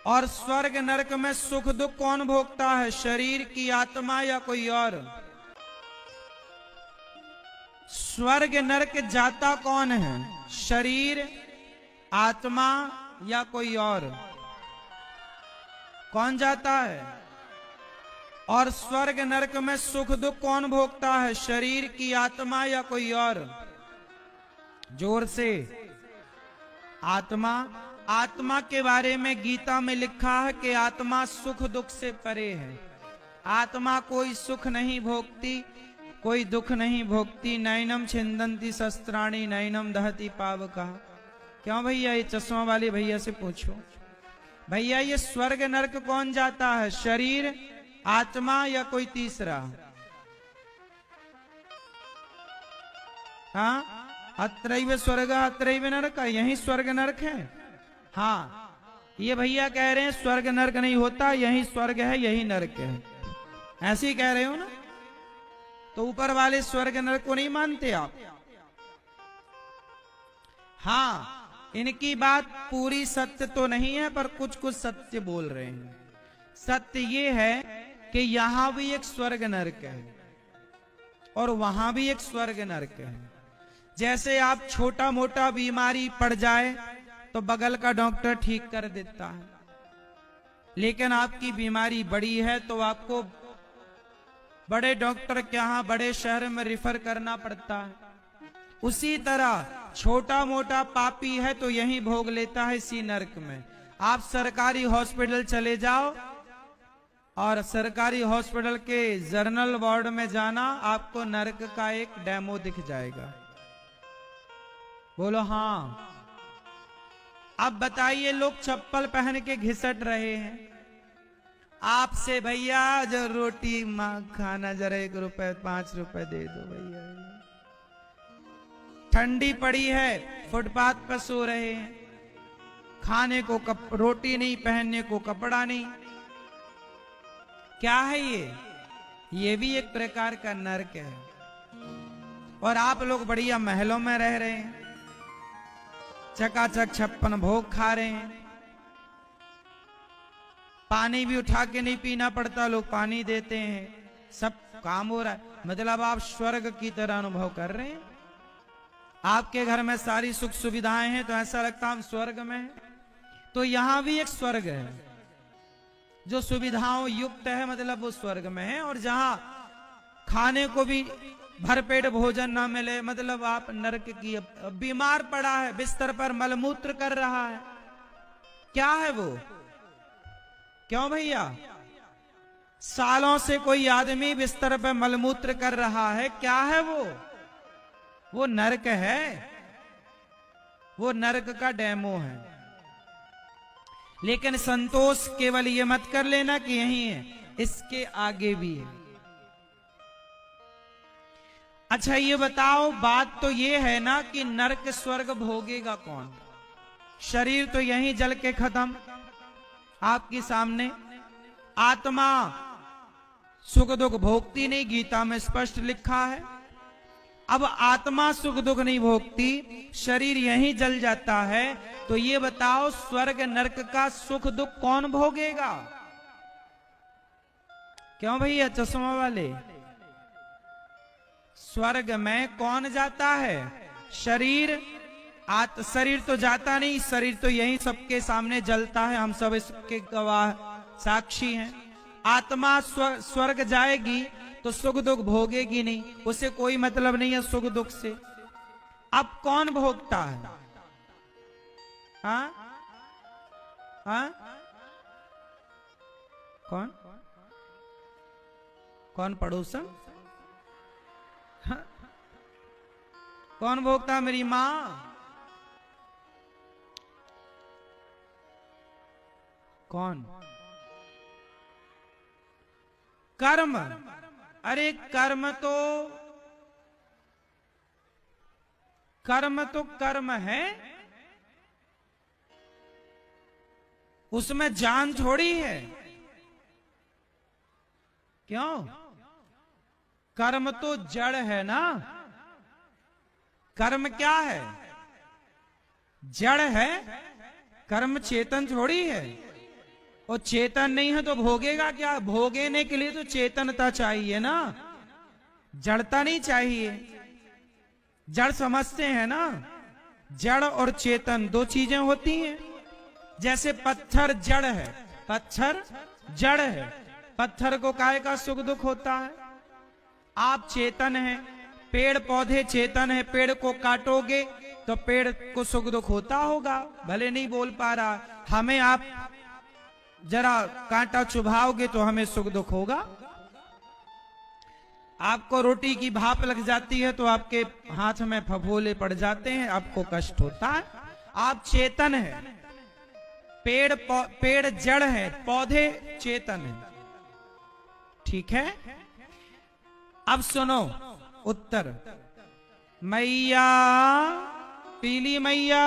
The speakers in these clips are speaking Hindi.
और स्वर्ग नरक में सुख दुख कौन भोगता है, शरीर की आत्मा या कोई और? स्वर्ग नरक जाता कौन है, शरीर, आत्मा या कोई और? कौन जाता है? और स्वर्ग नरक में सुख दुख कौन भोगता है, शरीर की आत्मा या कोई और? जोर से। आत्मा। आत्मा के बारे में गीता में लिखा है कि आत्मा सुख दुख से परे है। आत्मा कोई सुख नहीं भोगती, कोई दुख नहीं भोगती। नैनम छिंदंती शस्त्राणी नैनम दहती पावका। क्यों भैया? ये चश्मा वाले भैया से पूछो। भैया ये स्वर्ग नरक कौन जाता है, शरीर, आत्मा या कोई तीसरा? हाँ, अत्रैव स्वर्ग अत्रैव नरक, यही स्वर्ग नरक है। हाँ, ये भैया कह रहे हैं स्वर्ग नरक नहीं होता, यही स्वर्ग है यही नरक है। ऐसे ही कह रहे हो ना? तो ऊपर वाले स्वर्ग नरक को नहीं मानते आप? हाँ, इनकी बात पूरी सत्य तो नहीं है, पर कुछ कुछ सत्य बोल रहे हैं। सत्य ये है कि यहां भी एक स्वर्ग नरक है और वहां भी एक स्वर्ग नरक है। जैसे आप छोटा मोटा बीमारी पड़ जाए तो बगल का डॉक्टर ठीक कर देता है, लेकिन आपकी बीमारी बड़ी है तो आपको बड़े डॉक्टर के यहां बड़े शहर में रिफर करना पड़ता है। उसी तरह छोटा मोटा पापी है तो यहीं भोग लेता है इसी नरक में। आप सरकारी हॉस्पिटल चले जाओ और सरकारी हॉस्पिटल के जर्नल वार्ड में जाना, आपको नरक का एक डेमो दिख जाएगा। बोलो हाँ। अब बताइए, लोग चप्पल पहन के घिसट रहे हैं आपसे, भैया जो रोटी मां खाना जरा 1 रुपए 5 रुपए दे दो भैया। ठंडी पड़ी है, फुटपाथ पर सो रहे हैं, खाने को रोटी नहीं, पहनने को कपड़ा नहीं। क्या है ये भी एक प्रकार का नरक है। और आप लोग बढ़िया महलों में रह रहे हैं, चकाचक 56 भोग खा रहे हैं, पानी भी उठा के नहीं पीना पड़ता, लोग पानी देते हैं, सब काम हो रहा है। मतलब आप स्वर्ग की तरह अनुभव कर रहे हैं। आपके घर में सारी सुख सुविधाएं हैं तो ऐसा लगता है हम स्वर्ग में हैं। तो यहां भी एक स्वर्ग है जो सुविधाओं युक्त है, मतलब वो स्वर्ग में है। और जहां खाने को भी भरपेट भोजन ना मिले, मतलब आप नरक की। बीमार पड़ा है, बिस्तर पर मलमूत्र कर रहा है, क्या है वो? क्यों भैया? सालों से कोई आदमी बिस्तर पर मलमूत्र कर रहा है, क्या है वो? वो नरक है, वो नरक का डेमो है। लेकिन संतोष केवल ये मत कर लेना कि यही है, इसके आगे भी है। अच्छा ये बताओ, बात तो ये है ना कि नरक स्वर्ग भोगेगा कौन? शरीर तो यहीं जल के खत्म आपके सामने। आत्मा सुख दुख भोगती नहीं, गीता में स्पष्ट लिखा है। अब आत्मा सुख दुख नहीं भोगती, शरीर यहीं जल जाता है, तो ये बताओ स्वर्ग नरक का सुख दुख कौन भोगेगा? क्यों भैया चश्मा वाले? स्वर्ग में कौन जाता है? शरीर। शरीर तो जाता नहीं, शरीर तो यहीं सबके सामने जलता है, हम सब इसके गवाह साक्षी हैं। आत्मा स्वर्ग जाएगी तो सुख दुख भोगेगी नहीं, उसे कोई मतलब नहीं है सुख दुख से। अब कौन भोगता है? हाँ हाँ, कौन कौन पड़ोसन? हाँ? कौन भोगता? मेरी माँ। कौन? कर्म। अरे कर्म तो कर्म है, उसमें जान थोड़ी है। क्यों? कर्म तो जड़ है ना। कर्म क्या है? जड़ है, कर्म चेतन थोड़ी है। और चेतन नहीं है तो भोगेगा क्या? भोगने के लिए तो चेतनता चाहिए ना, जड़ता नहीं चाहिए। जड़ समझते हैं ना, जड़ और चेतन दो चीजें होती हैं। जैसे पत्थर जड़ है, पत्थर जड़ है, पत्थर को काहे का सुख दुख होता है? आप चेतन हैं, पेड़ पौधे चेतन है, पेड़ को काटोगे तो पेड़ को सुख दुख होता होगा, भले नहीं बोल पा रहा। हमें आप जरा कांटा चुभाओगे तो हमें सुख दुख होगा। आपको रोटी की भाप लग जाती है तो आपके हाथ में फफोले पड़ जाते हैं, आपको कष्ट होता है। आप चेतन है, पेड़ जड़ है, पौधे चेतन है, ठीक है। अब सुनो उत्तर। मैया, पीली मैया,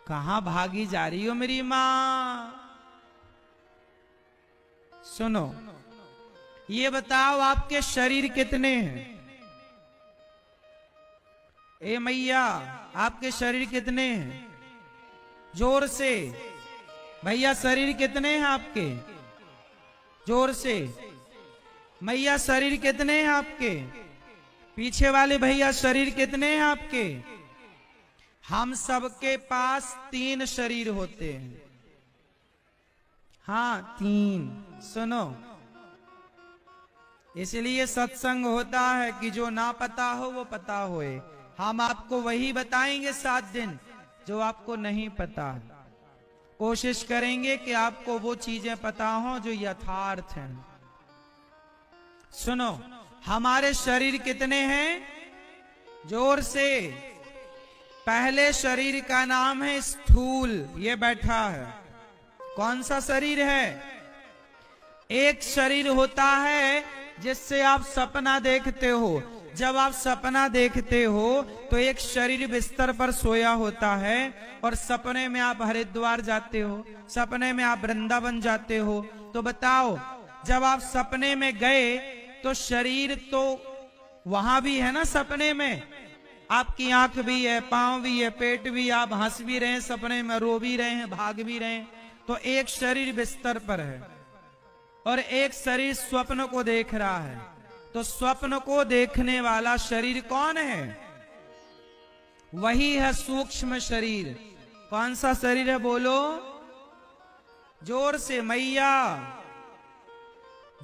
कहां भागी जा रही हो मेरी मां? सुनो, ये बताओ आपके शरीर कितने हैं? ए मैया, आपके शरीर कितने हैं? जोर से भैया, शरीर कितने हैं आपके? जोर से मैया, शरीर कितने हैं आपके? पीछे वाले भैया, शरीर कितने हैं आपके? हम सबके पास 3 शरीर होते हैं। हाँ, 3। सुनो, इसलिए सत्संग होता है कि जो ना पता हो वो पता होए। हम आपको वही बताएंगे 7 दिन जो आपको नहीं पता। कोशिश करेंगे कि आपको वो चीजें पता हो जो यथार्थ हैं। सुनो, हमारे शरीर कितने हैं? जोर से। पहले शरीर का नाम है स्थूल, ये बैठा है। कौन सा शरीर है? एक शरीर होता है जिससे आप सपना देखते हो। जब आप सपना देखते हो तो एक शरीर बिस्तर पर सोया होता है और सपने में आप हरिद्वार जाते हो, सपने में आप वृंदावन जाते हो। तो बताओ, जब आप सपने में गए तो शरीर तो वहां भी है ना, सपने में आपकी आंख भी है, पांव भी है, पेट भी, आप हंस भी रहे हैं सपने में, रो भी रहे हैं, भाग भी रहे हैं। तो एक शरीर बिस्तर पर है और एक शरीर स्वप्न को देख रहा है। तो स्वप्न को देखने वाला शरीर कौन है? वही है सूक्ष्म शरीर। कौन सा शरीर है? बोलो जोर से मैया।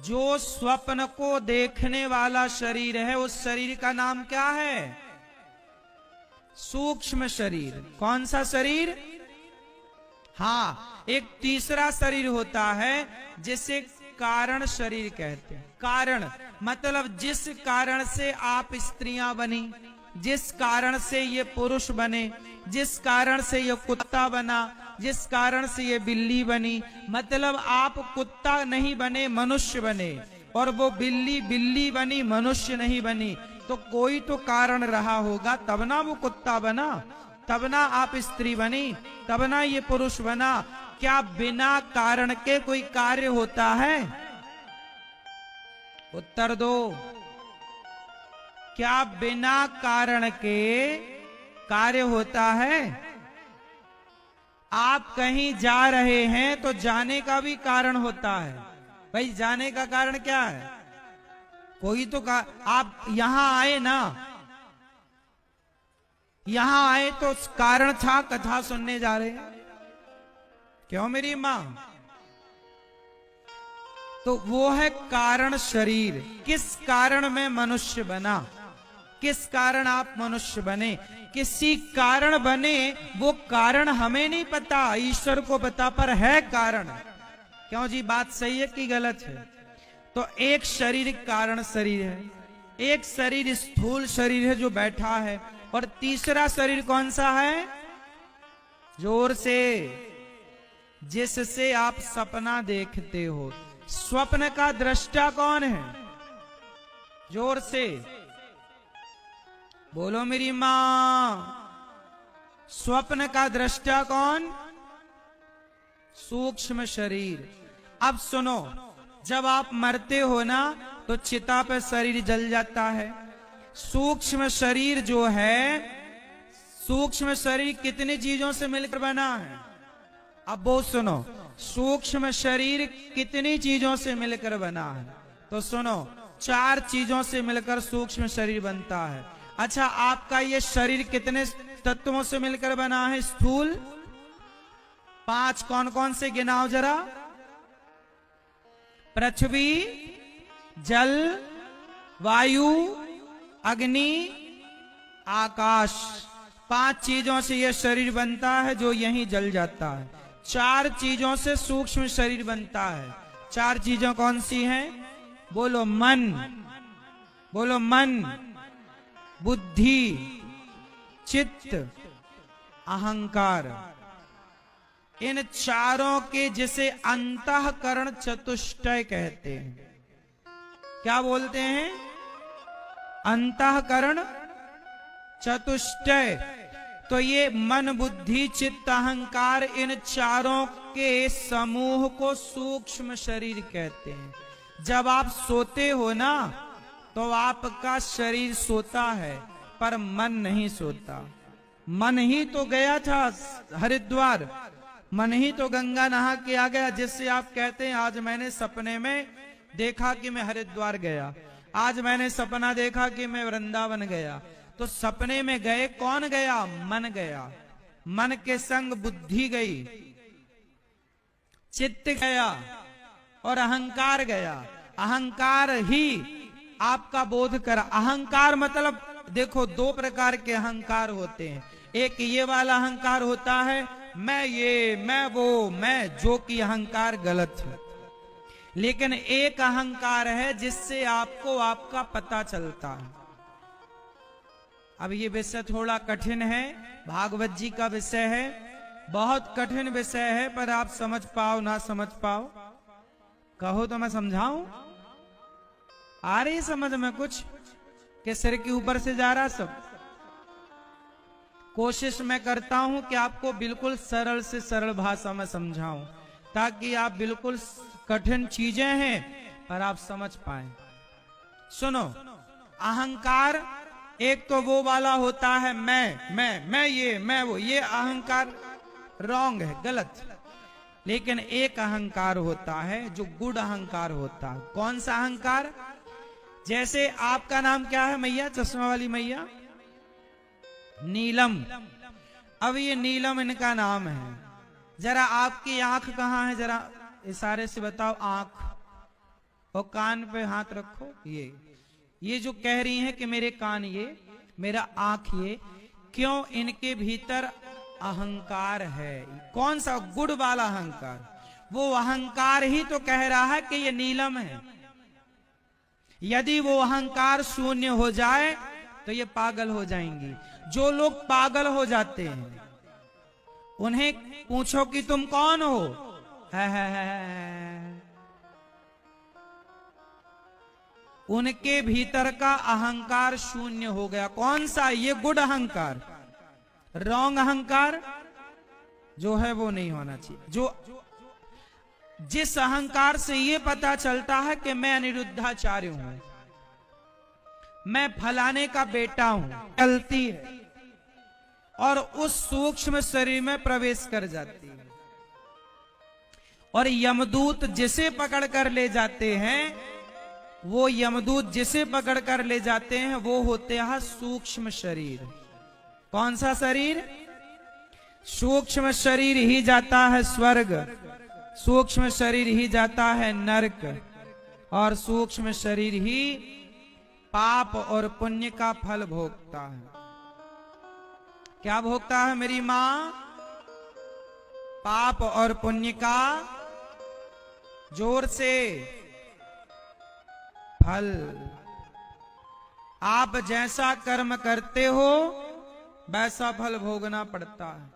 जो स्वप्न को देखने वाला शरीर है उस शरीर का नाम क्या है? सूक्ष्म शरीर। कौन सा शरीर? हाँ, एक तीसरा शरीर होता है जिसे कारण शरीर कहते हैं। कारण मतलब जिस कारण से आप स्त्रियां बनी, जिस कारण से ये पुरुष बने, जिस कारण से ये कुत्ता बना, जिस कारण से ये बिल्ली बनी। मतलब आप कुत्ता नहीं बने, मनुष्य बने, और वो बिल्ली बिल्ली बनी, मनुष्य नहीं बनी। तो कोई तो कारण रहा होगा, तब ना वो कुत्ता बना, तब ना आप स्त्री बनी, तब ना ये पुरुष बना। क्या बिना कारण के कोई कार्य होता है? उत्तर दो। क्या बिना कारण के कार्य होता है? आप कहीं जा रहे हैं तो जाने का भी कारण होता है। भाई, जाने का कारण क्या है? कोई तो आप यहां आए ना, यहां आए तो कारण था, कथा सुनने जा रहे हैं। क्यों मेरी मां? तो वो है कारण शरीर। किस कारण में मनुष्य बना, किस कारण आप मनुष्य बने, किसी कारण बने। वो कारण हमें नहीं पता, ईश्वर को पता, पर है कारण। क्यों जी? बात सही है कि गलत है? तो एक शरीर कारण शरीर है, एक शरीर स्थूल शरीर है जो बैठा है, और तीसरा शरीर कौन सा है? जोर से। जिससे आप सपना देखते हो। स्वप्न का दृष्टा कौन है? जोर से बोलो मेरी मां। स्वप्न का दृष्टा कौन? सूक्ष्म शरीर। अब सुनो, जब आप मरते हो ना तो चिता पे शरीर जल जाता है। सूक्ष्म शरीर जो है, सूक्ष्म शरीर कितनी चीजों से मिलकर बना है? अब वो सुनो, सूक्ष्म शरीर कितनी चीजों से मिलकर बना है? तो सुनो, 4 चीजों से मिलकर सूक्ष्म शरीर बनता है। अच्छा, आपका ये शरीर कितने तत्वों से मिलकर बना है? स्थूल 5 कौन कौन से गिनाओ जरा? पृथ्वी, जल, वायु, अग्नि, आकाश। 5 चीजों से यह शरीर बनता है जो यहीं जल जाता है। 4 चीजों से सूक्ष्म शरीर बनता है। 4 चीजों कौन सी हैं? बोलो मन, बोलो मन, बुद्धि, चित्त, अहंकार। इन चारों के जिसे अंतःकरण चतुष्टय कहते हैं। क्या बोलते हैं? अंतःकरण चतुष्टय। तो ये मन, बुद्धि, चित्त, अहंकार, इन चारों के समूह को सूक्ष्म शरीर कहते हैं। जब आप सोते हो ना, तो आपका शरीर सोता है पर मन नहीं सोता। मन ही तो गया था हरिद्वार, मन ही तो गंगा नहा के आ गया, जिससे आप कहते हैं आज मैंने सपने में देखा कि मैं हरिद्वार गया, आज मैंने सपना देखा कि मैं वृंदावन गया। तो सपने में गए कौन गया? मन गया। मन के संग बुद्धि गई, चित्त गया और अहंकार गया। अहंकार ही आपका बोध करा। अहंकार मतलब देखो, 2 प्रकार के अहंकार होते हैं। एक ये वाला अहंकार होता है, मैं ये, मैं वो, मैं, जो कि अहंकार गलत है। लेकिन एक अहंकार है जिससे आपको आपका पता चलता है। अब ये विषय थोड़ा कठिन है, भागवत जी का विषय है, बहुत कठिन विषय है, पर आप समझ पाओ ना समझ पाओ, कहो तो मैं समझाऊं। आ रही समझ में कुछ कि सिर के ऊपर से जा रहा सब? कोशिश मैं करता हूं कि आपको बिल्कुल सरल से सरल भाषा में समझाऊं, ताकि आप बिल्कुल कठिन चीजें हैं पर आप समझ पाए। सुनो, अहंकार एक तो वो वाला होता है, मैं ये, मैं वो, ये अहंकार रॉन्ग है, गलत। लेकिन एक अहंकार होता है जो गुड अहंकार होता है। कौन सा अहंकार? जैसे आपका नाम क्या है मैया, चश्मा वाली मैया? नीलम। अब ये नीलम इनका नाम है। जरा आपकी आंख कहाँ है? जरा इशारे से बताओ आंख, और कान पे हाथ रखो। ये जो कह रही हैं कि मेरे कान ये, मेरा आंख ये, क्यों? इनके भीतर अहंकार है। कौन सा? गुड वाला अहंकार। वो अहंकार ही तो कह रहा है कि ये नीलम है। यदि वो अहंकार शून्य हो जाए तो ये पागल हो जाएंगी। जो लोग पागल हो जाते हैं उन्हें पूछो कि तुम कौन हो, है। उनके भीतर का अहंकार शून्य हो गया। कौन सा? ये गुड अहंकार। रॉन्ग अहंकार जो है वो नहीं होना चाहिए। जो जिस अहंकार से ये पता चलता है कि मैं अनिरुद्धाचार्य हूं, मैं फलाने का बेटा हूं, चलती है और उस सूक्ष्म शरीर में प्रवेश कर जाती है। और यमदूत जिसे पकड़ कर ले जाते हैं, वो यमदूत जिसे पकड़ कर ले जाते हैं वो होते हैं सूक्ष्म शरीर। कौन सा शरीर? सूक्ष्म शरीर ही जाता है स्वर्ग, सूक्ष्म शरीर ही जाता है नरक, और सूक्ष्म शरीर ही पाप और पुण्य का फल भोगता है। क्या भोगता है मेरी मां? पाप और पुण्य का, जोर से, फल। आप जैसा कर्म करते हो वैसा फल भोगना पड़ता है।